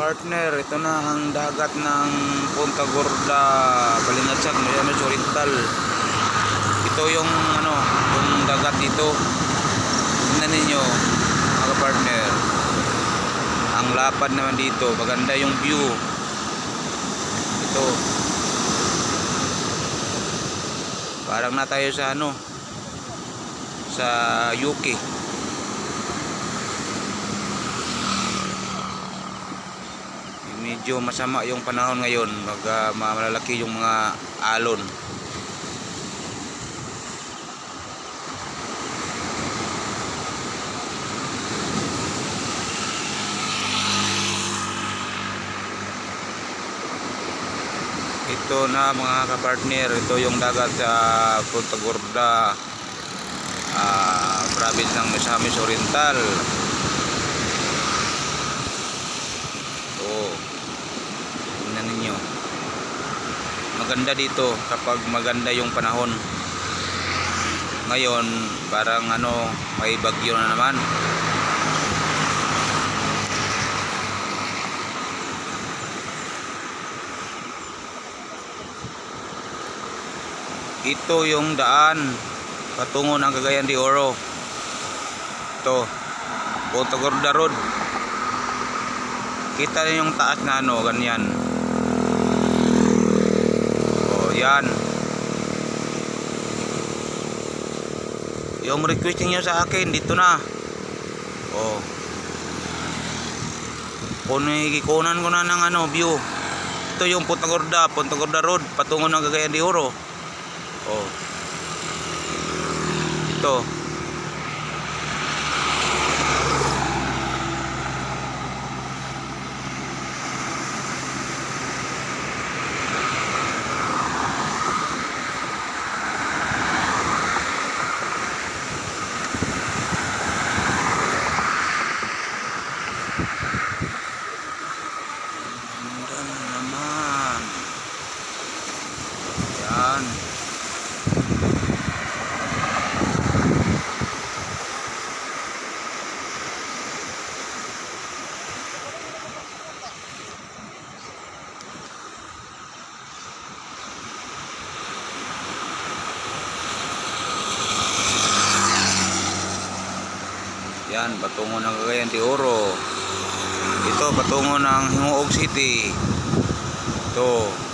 Partner, ito na ang dagat ng Punta Gorda, Balingasag, Misamis Oriental. Ito yung yung dagat dito. Tingnan ninyo mga partner. Ang lapad naman dito, maganda yung view. Ito. Parang na tayo sa sa UK. Medyo masama yung panahon ngayon, malalaki yung mga alon. Ito na mga kapartner, ito yung dagat sa Punta Gorda, province ng Misamis Oriental. Ninyo, maganda dito kapag maganda yung panahon. Ngayon parang may bagyo na naman. Ito yung daan patungo ng Cagayan de Oro. Ito Punta Gorda Road. Kita niyo yung taas na ganyan. Yan. Yung request niyo sa akin dito na. Ikunan ko na ng view. Ito yung Punta Gorda Road patungo ng Cagayan de Oro. Ito. Yan. Yan, patungo ng Cagayan de Oro. Ito patungo ng Hingoog City. Ito.